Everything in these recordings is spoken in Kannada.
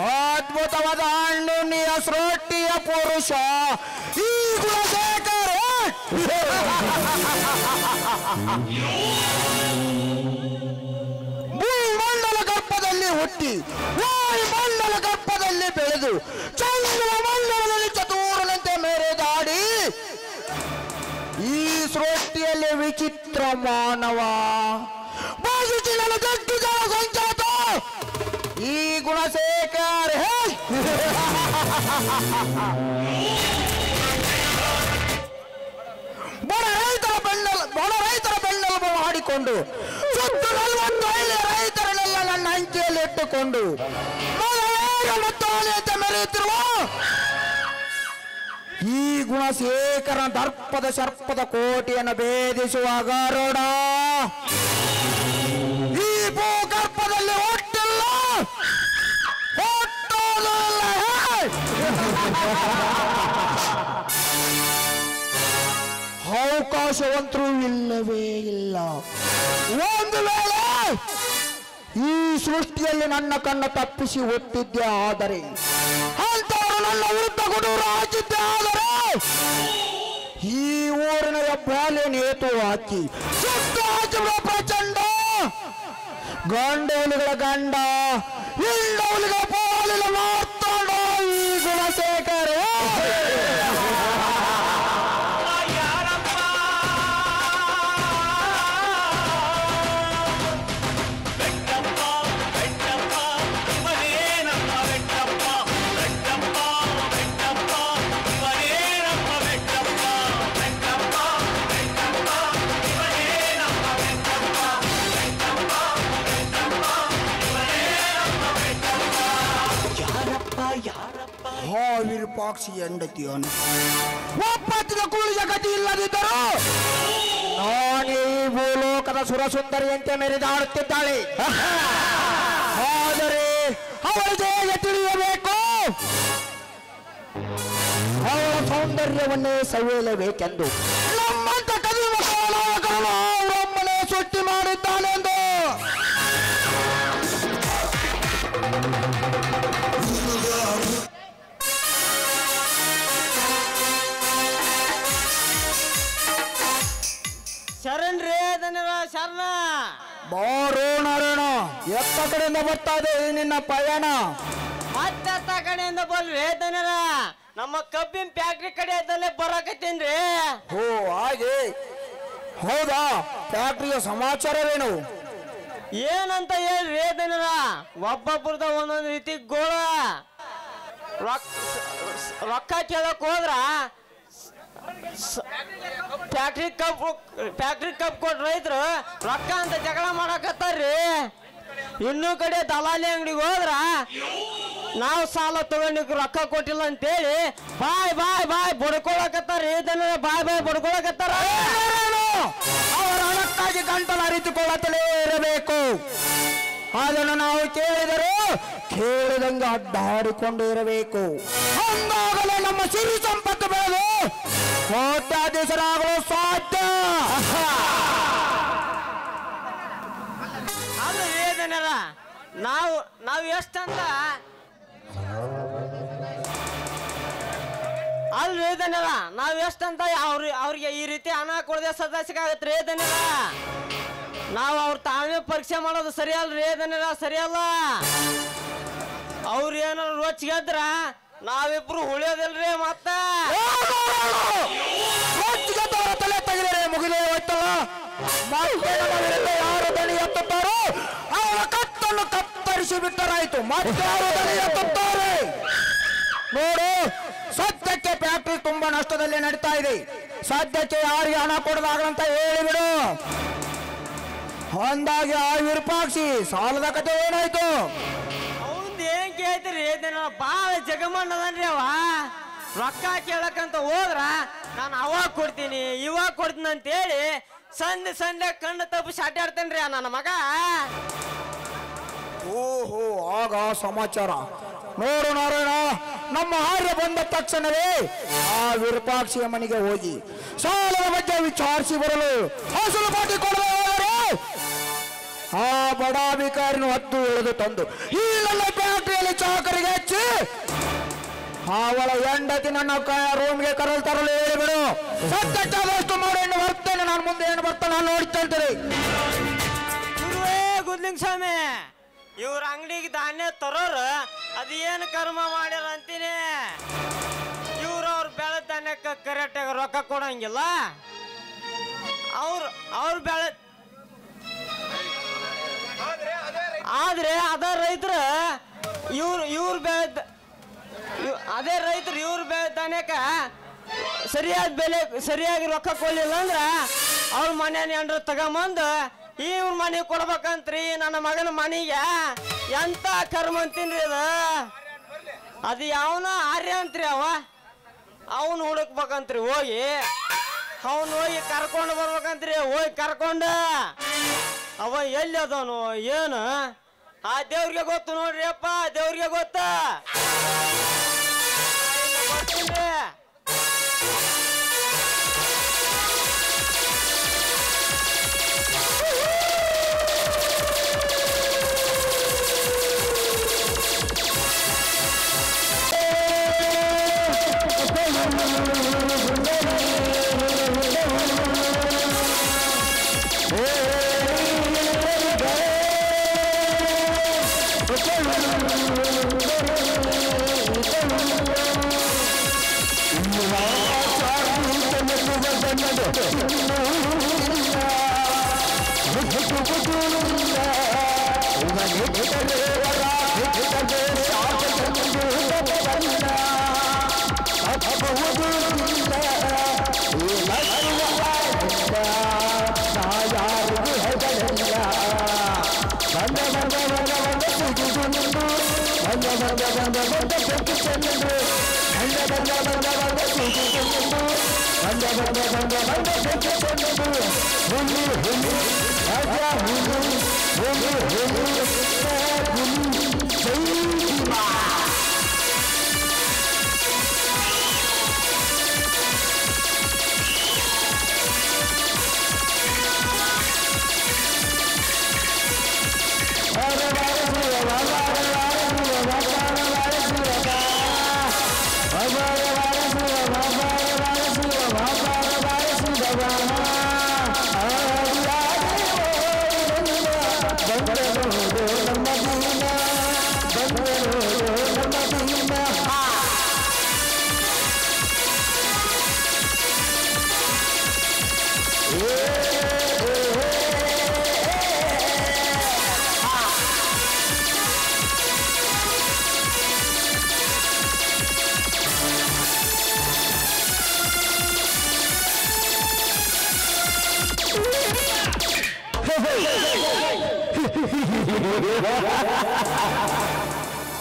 ಅದ್ಭುತವಾದ ಹಣ್ಣುಣ್ಣಿಯ ಸೃಷ್ಟಿಯ ಪುರುಷ ಈ ಗುಣಶೇಖರ ಭೂಮಂಡಲ ಗರ್ಭದಲ್ಲಿ ಹುಟ್ಟಿ ವಾಯುಮಂಡಲ ಗರ್ಭದಲ್ಲಿ ಬೆಳೆದು ಚಂದ್ರ ಮಂಡಲದಲ್ಲಿ ಚತುರನಂತೆ ಮೆರೆದಾಡಿ ಈ ಸೃಷ್ಟಿಯಲ್ಲಿ ವಿಚಿತ್ರ ಮಾನವ ಬಾಜುಚಿನ ಗಟ್ಟಿದ ಸಂಚಾತ ಈ ಗುಣಶೇಖರ ಬಡ ರೈತರ ಬೆನ್ನೆಲುಬು ಮಾಡಿಕೊಂಡು ಸುತ್ತು 40 ರೈತರನ್ನೆಲ್ಲ ನನ್ನ ಅಂಕೆಯಲ್ಲಿ ಇಟ್ಟುಕೊಂಡು ಮತ್ತು ಮೆರೆಯುತ್ತಿರುವ ಈ ಗುಣಶೇಖರ ದರ್ಪದ ಸರ್ಪದ ಕೋಟೆಯನ್ನು ಭೇದಿಸುವ ಗರುಡ ಈ ಭೂಗರ್ಭದಲ್ಲಿ ಹುಟ್ಟಿಲ್ಲ ಹುಟ್ಟೋದಿಲ್ಲ ಅವಕಾಶವಂತರೂ ಇಲ್ಲವೇ ಇಲ್ಲ. ಒಂದು ವೇಳೆ ಈ ಸೃಷ್ಟಿಯಲ್ಲಿ ನನ್ನ ಕಣ್ಣು ತಪ್ಪಿಸಿ ಹುಟ್ಟಿದ್ದೆ ಆದರೆ ಅಂತವರು ನನ್ನ ವಿರುದ್ಧ ಗುಡೂರು ಹಾಕಿದ್ದೆ ಆದರೆ ಈ ಊರಿನ ಹೆಬ್ಬಾಲೆ ನೇತು ಹಾಕಿ ಸುತ್ತ ಹಾಕಿರುವ ಪ್ರಚಂಡ ಗಂಡೋಲಿಗಳ ಗಂಡ ಹೆಣ್ಣೋಲಿಗಳ ಪಾಲಿನ ಮಾರ್ತಾಂಡ ಈ ಗುಣಶೇಖರ ವಿರೂಪಾಕ್ಷಿ ಹೆಂಡತಿಯನ್ನು ಒಪ್ಪತ್ತಿನ ಕೂಳಿಯ ಗತಿ ಇಲ್ಲದಿದ್ದರೂ ನಾನೇ ಭೂಲೋಕದ ಸುರಸುಂದರಿಯಂತೆ ಮೆರೆದಾಡುತ್ತಿದ್ದಾಳೆ. ಆದರೆ ಅವಳಿಗೆ ಹೇಗೆ ತಿಳಿಯಬೇಕು ಅವಳ ಸೌಂದರ್ಯವನ್ನೇ ಸವಿಯಲೇಬೇಕೆಂದು ನಮ್ಮಂತ ಕದಿಮ ಅವರೊಮ್ಮನೆ ಸೃಷ್ಟಿ ಮಾಡಿದ್ದಾನೆಂದು ಯಾರನ್ನ ಬಾರೋ ನಾರಾಯಣ, ಎತ್ತ ಕಡೆಯಿಂದ ಬರ್ತಾ ಇದೆ ನಿನ್ನ ಪಯಣ? ಮತ್ತೆತ್ತ ಕಡೆಯಿಂದ ಬಲ್ರಿ ದನರ, ನಮ್ಮ ಕಬ್ಬಿನ ಫ್ಯಾಕ್ಟ್ರಿ ಕಡೆಯಲ್ಲೇ ಬರಾಕತ್ತೇನ್ರಿ. ಓ ಹಾಗೆ, ಹೌದಾ? ಫ್ಯಾಕ್ಟ್ರಿಯ ಸಮಾಚಾರವೇನು? ಏನಂತ ಹೇಳ್ರಿ ದನರ, ಒಬ್ಬೊಬ್ರದ ಒಂದೊಂದು ರೀತಿ ಗೋಳ. ರೊಕ್ಕ ಕೇಳಕ್ ಹೋದ್ರ ಫ್ಯಾಕ್ಟ್ರಿ ಕಪ್ ಕೊಟ್ಟ ರೈತರು ರೊಕ್ಕ ಅಂತ ಜಗಳ ಮಾಡಕತ್ತಾರ್ರಿ. ಇನ್ನೂ ಕಡೆ ದಲಾಲಿ ಅಂಗಡಿಗೆ ಹೋದ್ರ ನಾವು ಸಾಲ ತಗೊಂಡಿಕ್ ರೊಕ್ಕ ಕೊಟ್ಟಿಲ್ಲ ಅಂತೇಳಿ ಬಾಯ್ ಬಡ್ಕೊಳಕತ್ತಾರ. ಇದನ್ನ ಬಾಯ್ ಬಡ್ಕೊಳಕತ್ತಾರ. ಅವರ ಹಣಕ್ಕಾಗಿ ಗಂಟಲು ಅರಿತುಕೊಳ್ಳುತ್ತಲೇ ಇರಬೇಕು. ಅದನ್ನು ನಾವು ಕೇಳಿದಂಗೆ ಅಡ್ಡಾಡಿಕೊಂಡು ಇರಬೇಕು. ಹಂಗಾಗಲೇ ನಮ್ಮ ಸಿರಿ ಸಂಪತ್ತು ಬೆಳೆದು ಕೋಟ್ಯಾಧೀಶರಾಗಲು ಸಾಧ್ಯ. ಅದು ಏನೇನಲ್ಲ, ನಾವು ಎಷ್ಟಂತ ಅಲ್ರಿ ಇದನ್ನೆಲ್ಲ ನಾವ್ ಎಷ್ಟಂತ ಅವ್ರಿಗೆ ಈ ರೀತಿ ಹಣ ಕೊಡದೆ ಸದಸ್ಯಗಾಗತ್ರಿ ಇದನ್ನೆಲ್ಲ. ನಾವು ಅವ್ರ ತಾಳ್ಮೆ ಪರೀಕ್ಷೆ ಮಾಡೋದು ಸರಿ ಅಲ್ರಿ ಇದನ್ನೆಲ್ಲ, ಸರಿ ಅಲ್ಲ. ಅವ್ರ ಏನಾರು ರೋಚಿಗೆದ್ರ ನಾವಿಬ್ರು ಉಳಿಯೋದಿಲ್ರಿ. ಮತ್ತ ತಲೆ ತೆಗೆದರೆ ಮುಗಿದೇ ಹೋಯ್ತಲ್ಲ. ಯಾರು ದಣಿ ಎತ್ತುತ್ತಾರೋ ಅವರ ಕತ್ತನ್ನು ಕತ್ತರಿಸಿ ಬಿಟ್ಟರಾಯ್ತು. ಮತ್ತೆ ಯಾರು ದಣಿ ಎತ್ತುತ್ತಾರೆ ನೋಡು. ಸದ್ಯಕ್ಕೆ ಫ್ಯಾಕ್ಟ್ರಿ ತುಂಬಾ ನಷ್ಟದಲ್ಲಿ ನಡೀತಾ ಇದೆ. ಸದ್ಯಕ್ಕೆ ಯಾರಿಗೆ ಹಣ ಕೊಡದಾಗಂತ ಹೇಳಿಬಿಡು. ಅಂದಾಗೆ ಆ ವಿರೂಪಾಕ್ಷಿ ಸಾಲದ ಕತೆ ಏನಾಯ್ತು? ಅವಂದ ಏನ್ ಕೇಳ್ತೀರಿ, ಬಾಳ ಜಗಮಣ್ಣದನ್ರಿ ಅವ. ರೊಕ್ಕ ಕೇಳಕಂತ ಹೋದ್ರ ನಾನು ಅವಾಗ ಕೊಡ್ತೀನಿ ಇವಾಗ ಕೊಡ್ತೀನಿ ಅಂತೇಳಿ ಸಂಡೆ ಕಣ್ಣು ತಪ್ಪಿಸಿ ಅಡ್ಡಾಡ್ತೇನ್ರಿ ನನ್ನ ಮಗ. ಓಹೋ, ಆಗ ಸಮಾಚಾರ ನೋಡು ನಾರಾಯಣ. ನಮ್ಮ ಆರ್ಯ ಬಂದ ತಕ್ಷಣವೇ ಆ ವಿರೂಪಾಕ್ಷಿಯ ಮನೆಗೆ ಹೋಗಿ ಸಾಲದ ಬಗ್ಗೆ ವಿಚಾರಿಸಿ ಬರಲು ಅಸಲು ಬಾಕಿ ಕೊಡದೆ ಹೋದರೆ ಆ ಬಡಾಭಿಕಾರಿನ ಹತ್ತು ಎಳೆದು ತಂದು ಈ ನನ್ನ ಫ್ಯಾಕ್ಟ್ರಿಯಲ್ಲಿ ಚಾಕರಿಗೆ ಹಚ್ಚಿ ಅವಳ ಹೆಂಡತಿ ನನ್ನ ರೂಮ್ಗೆ ಕರೆದು ತರಲು ಹೇಳಿಬಿಡು. ಸತ್ಯಷ್ಟು ಮಾಡಿ ಬರ್ತೇನೆ ನಾನು. ಮುಂದೆ ಏನು ಬರ್ತಾನೆ ನಾನು ನೋಡ್ತೇನೆ. ಗುದ್ಲಿಂಗ್ ಸ್ವಾಮಿ, ಇವ್ರ ಅಂಗಡಿಗೆ ಧಾನ್ಯ ತರೋರು ಅದೇನು ಕರ್ಮ ಮಾಡ್ಯಾರ ಅಂತೀನಿ. ಅವ್ರ ಬೆಳೆ ಧಾನ್ಯಕ್ಕೆ ಕರೆಕ್ಟಾಗಿ ರೊಕ್ಕ ಕೊಡಂಗಿಲ್ಲ. ಅವ್ರ ಬೆಳೆ ಆದ್ರೆ ಅದ ರೈತರ ಇವ್ರ ಬೆಳೆ ಅದೇ ರೈತರು ಇವ್ರ ಬೆಳೆ ಧಾನ್ಯಕ್ಕ ಸರಿಯಾಗಿ ರೊಕ್ಕ ಕೊಡ್ಲಿಲ್ಲ ಅಂದ್ರ ಅವ್ರ ಮನೆ ಏನ್ರ ತಗೊಂಬಂದು ಇವ್ರ ಮನೆಗೆ ಕೊಡ್ಬೇಕಂತ್ರಿ. ನನ್ನ ಮಗನ ಮನೆಗೆ ಎಂತ ಕರ್ಮ ಅಂತೀನ್ರಿ ಅದು ಯಾವನ ಆರ್ಯ ಅಂತ್ರಿ. ಅವನು ಹುಡುಕ್ಬೇಕಂತ್ರಿ. ಹೋಗಿ ಕರ್ಕೊಂಡು ಬರ್ಬೇಕಂತ್ರಿ. ಹೋಗಿ ಕರ್ಕೊಂಡ ಅವ ಎಲ್ಲಿ ಅದವನು ಏನು ಆ ದೇವ್ರಿಗೆ ಗೊತ್ತು ನೋಡ್ರಿ ಅಪ್ಪ, ದೇವ್ರಿಗೆ ಗೊತ್ತ.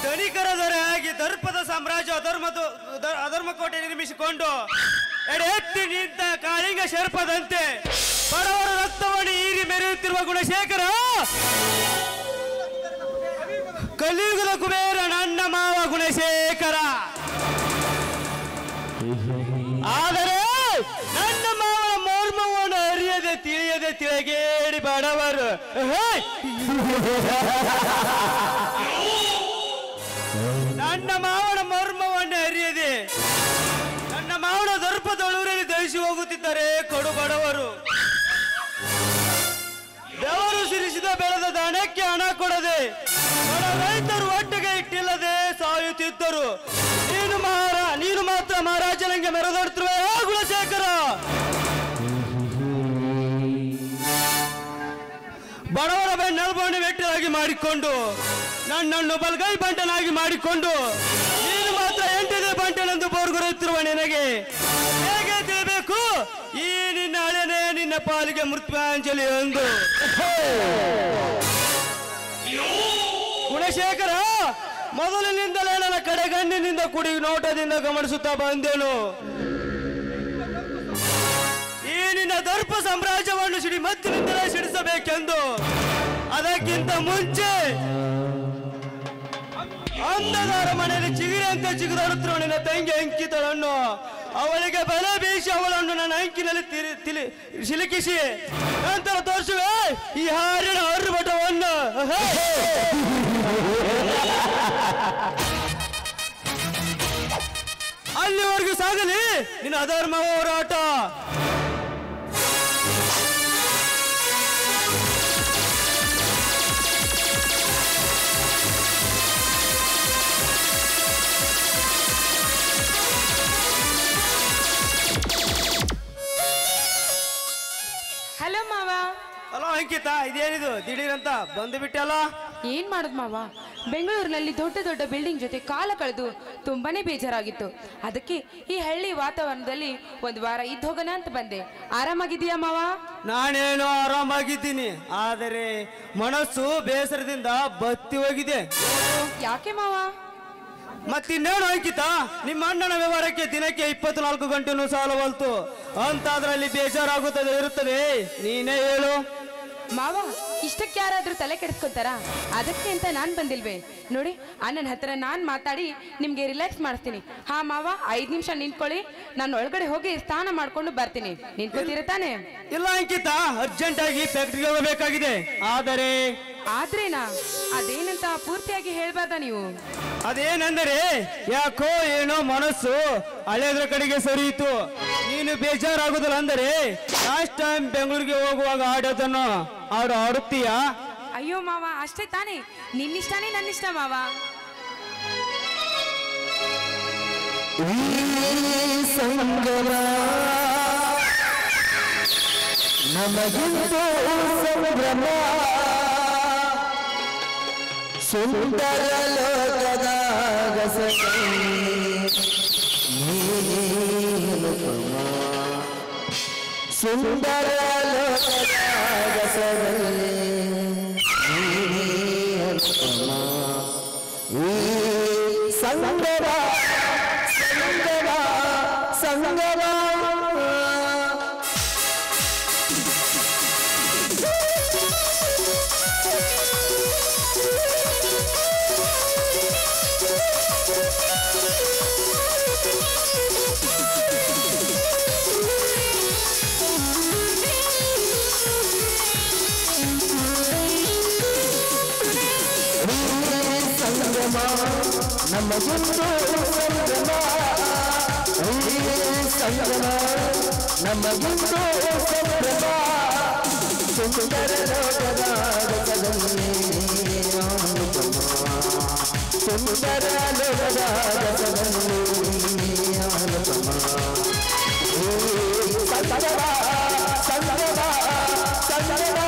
ಧನಿಕರ ದೊರೆಯಾಗಿ ದರ್ಪದ ಸಾಮ್ರಾಜ್ಯ ಅಧರ್ಮ ಕೋಟೆ ನಿರ್ಮಿಸಿಕೊಂಡು ಎತ್ತಿ ನಿಂತ ಕಾಳಿಂಗ ಶರ್ಪದಂತೆ ಬಡವರ ರಕ್ತವನ್ನು ಹೀರಿ ಮೆರೆಯುತ್ತಿರುವ ಗುಣಶೇಖರ ಕಲಿಯುಗದ ಕುಬೇರ ನನ್ನ ಮಾವ ಗುಣಶೇಖರ. ಆದರೆ ನನ್ನ ಮಾವನ ಮರ್ಮವನ್ನು ಅರಿಯದೆ ತಿಳಿಯದೆ ತಿಳಗೇಡಿ ಬಡವರು ನನ್ನ ಮಾವನ ಮರ್ಮವನ್ನು ಅರಿಯದೆ ನನ್ನ ಮಾವನ ದರ್ಪದೊಳೂರಲ್ಲಿ ದಹಿಸಿ ಹೋಗುತ್ತಿದ್ದಾರೆ ಕಡು ಬಡವರು. ಬೆವರು ಸಿರಿಸಿದ ಬೆಳೆದ ದನಕ್ಕೆ ಹಣ ಕೊಡದೆ ಬಡ ರೈತರು ಹೊಟ್ಟೆಗೆ ಇಟ್ಟಿಲ್ಲದೆ ಸಾಯುತ್ತಿದ್ದರು. ನೀನು ಮಾತ್ರ ಮಹಾರಾಜನಿಗೆ ಮೆರೆದಾಡುತ್ತಿರುವೆ ಗುಣಶೇಖರ. ಬಡವರ ನೆಲವನ್ನು ವೆಟ್ಟಲಾಗಿ ಮಾಡಿಕೊಂಡು ನನ್ನನ್ನು ಬಲಗೈ ಬಂಟನಾಗಿ ಮಾಡಿಕೊಂಡು ನೀನು ಮಾತ್ರ ಎಂಟನೇ ಬಂಟನೆಂದು ಬೋರ್ಗುರುತ್ತಿರುವ ನಿನಗೆ ಹೇಗೆ ತಿಳಿಬೇಕು ಈ ನಿನ್ನ ಹಳೆನೇ ನಿನ್ನ ಪಾಲಿಗೆ ಮೃತ್ಯುಂಜಲಿ ಎಂದು. ಗುಣಶೇಖರ, ಮೊದಲಿನಿಂದಲೇ ನನ್ನ ಕಡೆಗಣ್ಣಿನಿಂದ ಕುಡಿ ನೋಟದಿಂದ ಗಮನಿಸುತ್ತಾ ಬಂದೆನು. ಈ ನಿನ್ನ ದರ್ಪ ಸಾಮ್ರಾಜ್ಯವನ್ನು ಮತ್ತಿನಿಂದಲೇ ಸಿಡಿಸಬೇಕೆಂದು. ಅದಕ್ಕಿಂತ ಮುಂಚೆ ಅಂಧದಾರ ಮನೆಯಲ್ಲಿ ಚಿಗಿರಂತೆ ಚಿಗುದಾಡುತ್ತಿರುವ ನಿನ್ನ ತಂಗಿ ಅಂಕಿತಳನ್ನು ಅವಳಿಗೆ ಬಲೆ ಬೀಸಿ ಅವಳನ್ನು ನನ್ನ ಅಂಕಿನಲ್ಲಿ ಸಿಲುಕಿಸಿ ನಂತರ ತೋರಿಸುವೆ ಈ ಹಾರಿನ ಹರ್ಬಟವನ್ನು. ಅಲ್ಲಿವರೆಗೂ ಸಾಗಲಿ ನಿನ್ನ ಅಧರ್ಮ ಹೋರಾಟ. ಹಲೋ ಮಾವ. ಹಲೋ ಅಂಕಿತ, ಇದೇನಿದು ದಿಢೀರಂತ ಬಂದು ಬಿಟ್ಟಲ್ಲ? ಏನ್ ಮಾಡುದು ಮಾವ, ಬೆಂಗಳೂರಿನಲ್ಲಿ ದೊಡ್ಡ ದೊಡ್ಡ ಬಿಲ್ಡಿಂಗ್ ಜೊತೆ ಕಾಲ ಕಳೆದು ತುಂಬಾನೇ ಬೇಜಾರಾಗಿತ್ತು. ಅದಕ್ಕೆ ಈ ಹಳ್ಳಿ ವಾತಾವರಣದಲ್ಲಿ ಒಂದು ವಾರ ಇದ್ದು ಹೋಗೋಣ ಅಂತ ಬಂದೆ. ಆರಾಮಾಗಿದೀಯಾ ಮಾವ? ನಾನೇನು ಆರಾಮಾಗಿದ್ದೀನಿ, ಆದರೆ ಮನಸ್ಸು ಬೇಸರದಿಂದ ಬತ್ತಿ ಹೋಗಿದೆ. ಯಾಕೆ ಮಾವ? ಮತ್ತಿನ್ನೇನು ಅಂಕಿತ, ನಿಮ್ಮ ಅಣ್ಣನ ವ್ಯವಹಾರಕ್ಕೆ ದಿನಕ್ಕೆ 24 ಗಂಟೆನೂ ಸಾಲವಲ್ತು ಅಂತಾದ್ರಲ್ಲಿ ಬೇಜಾರಾಗುತ್ತದೆ ಇರುತ್ತದೆ. ನೀನೇ ಹೇಳು ಮಾವ. ಇಷ್ಟಕ್ಕೆ ಯಾರಾದ್ರೂ ತಲೆ ಕೆಡಿಸ್ಕೊತಾರ? ಅದಕ್ಕೆ ಅಂತ ನಾನ್ ಬಂದಿಲ್ವೇ ನೋಡಿ. ಅಣ್ಣನ ಹತ್ರ ನಾನ್ ಮಾತಾಡಿ ನಿಮ್ಗೆ ರಿಲ್ಯಾಕ್ಸ್ ಮಾಡಿಸ್ತೀನಿ. ಹಾ ಮಾವ, 5 ನಿಮಿಷ ನಿಂತ್ಕೊಳ್ಳಿ, ನಾನು ಒಳಗಡೆ ಹೋಗಿ ಸ್ನಾನ ಮಾಡ್ಕೊಂಡು ಬರ್ತೀನಿ. ನಿಂತ್ಕೊತೀರ ತಾನೆ? ಇಲ್ಲ ಅಂಕಿತ, ಅರ್ಜೆಂಟ್ ಆಗಿ ಫ್ಯಾಕ್ಟ್ರಿಗೆ ಹೋಗಬೇಕಾಗಿದೆ. ಆದ್ರೇನಾ? ಅದೇನಂತ ಪೂರ್ತಿಯಾಗಿ ಹೇಳ್ಬಾರ್ದ ನೀವು? ಅದೇನೆಂದರೆ ಯಾಕೋ ಏನೋ ಮನಸ್ಸು ಹಳೆದ್ರ ಕಡೆಗೆ ಸರಿಯಿತು. ನೀನು ಬೇಜಾರಾಗುದಿಲ್ಲ ಅಂದರೆ ಲಾಸ್ಟ್ ಟೈಮ್ ಬೆಂಗಳೂರಿಗೆ ಹೋಗುವಾಗ ಆಡೋದನ್ನು ಆಡುತ್ತೀಯಾ? ಅಯ್ಯೋ ಮಾವ, ಅಷ್ಟೇ ತಾನೇ. ನಿನ್ನಿಷ್ಟಾನೇ ನನ್ನಿಷ್ಟ ಮಾವ. ನಮಗಿಂದು ಸಂಭ್ರಮ ಸುಂದರ ಲೋಕದ ಸುಂದರ ಲೋಕದ ಸಂಗಮ ಸಂಗಮ ಸಂಗಮ ನಮಗಿಂದು ಸಂಗಮ ಸಂಗಮ ನಮಗಿಂದು ಸಂಭ್ರಮ ಸುಂದರ ಲೋಕದ ರಸದಲ್ಲಿ ಸುಂದರ ಲೋಕದ ರಸದಲ್ಲಿ ಸಂಗಮ ಸಂಗಮ ಸಂಗಮ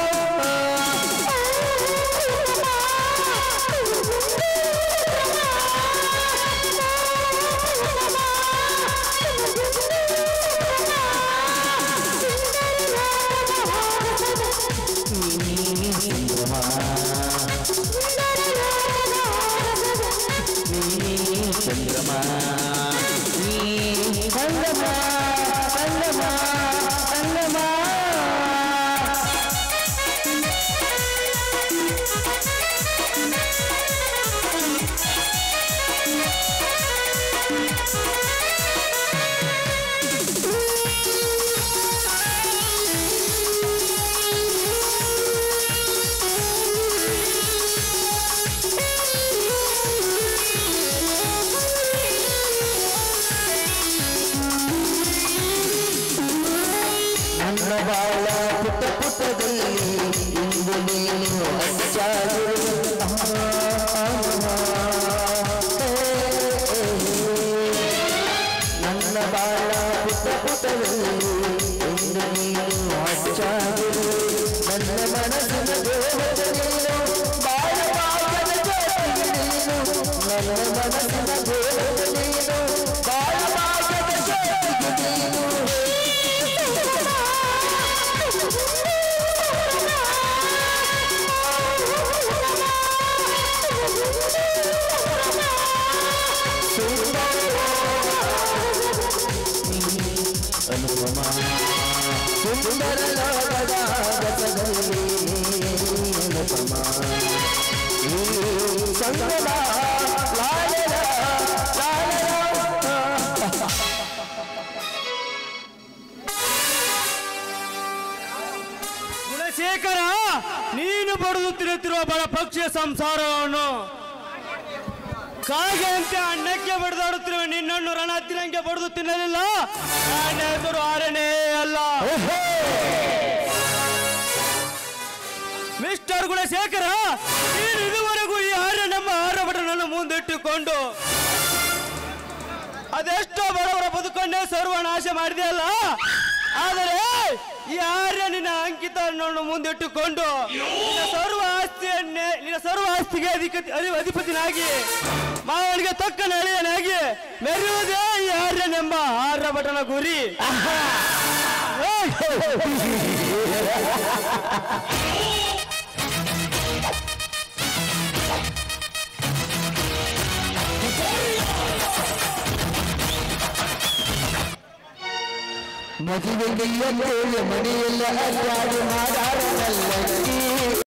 ಬಾಳ ಪುಟ್ಟ ಪುಟ್ಟದಲ್ಲಿ ಇಂದು ನೀನು ನನ್ನ ಬಾಳ ಪುಟ್ಟ ಪುಟ್ಟದಲ್ಲಿ ಇಂದು ನೀನು ಹಚ್ಚಾಗಿರು ನನ್ನ ಮನಸ್ಸಿನ ದೇವತೆ ನೀನು ಬಾಳ ಭಾಗದ ಜ್ಯೋತಿ ನೀನು ನನ್ನ ಮನಸ್ಸಿನ ದೇವತೆ ನೀನು ಬಾಳ ಭಾಗದ ಜ್ಯೋತಿ ನೀನು ಅನುಪಮ ಸುಂದರ ಲೋಕದ ಗತದಲ್ಲಿ ಅನುಪಮ ಈ ಸಂಗಮ ಲಾಲೆಲ ಗುಣಶೇಖರ, ನೀನು ಬಡಿದು ತಿನ್ನುತ್ತಿರುವ ಬಡ ಪಕ್ಷಿಯ ಸಂಸಾರವನ್ನು ಕಾಗೆಯಂತೆ ಅನ್ನಕ್ಕೆ ಬಡಿದಾಡುತ್ತಿರುವ ನಿನ್ನನ್ನು ರಣಹದ್ದಿನಂಗೆ ಬಡಿದು ತಿನ್ನಲಿಲ್ಲ. ನನ್ನ ಹೆಸರು ಆರನೇ ಅಲ್ಲ. ಮಿಸ್ಟರ್ ಗುಣಶೇಖರ, ನೀನು ಇದುವರೆಗೂ ಈ ನಮ್ಮ ಆರ್ಯಭಟನನ್ನು ಮುಂದಿಟ್ಟುಕೊಂಡು ಅದೆಷ್ಟೋ ಬಡವರ ಬದುಕನ್ನೇ ಸರ್ವನಾಶ ಮಾಡಿದೆಯಲ್ಲ. ಆದರೆ ಈ ಆರ್ಯ ನಿನ್ನ ಅಂಕಿತವನ್ನು ಮುಂದಿಟ್ಟುಕೊಂಡು ನಿನ್ನ ಸರ್ವ ಆಸ್ತಿಗೆ ಅಧಿಪತಿನಾಗಿ ಮಾವನಿಗೆ ತಕ್ಕ ನಡೆಯನಾಗಿ ಮೆರೆಯುವುದೇ ಈ ಆರ್ಯನೆಂಬ ಆರ್ಯಭಟನ ಗುರಿ. ಮದುವೆಗೆ ಮನೆಯೆಲ್ಲ ಅಡ್ಡಾಡಿ ಮಾಡಾಡಲ್ಲ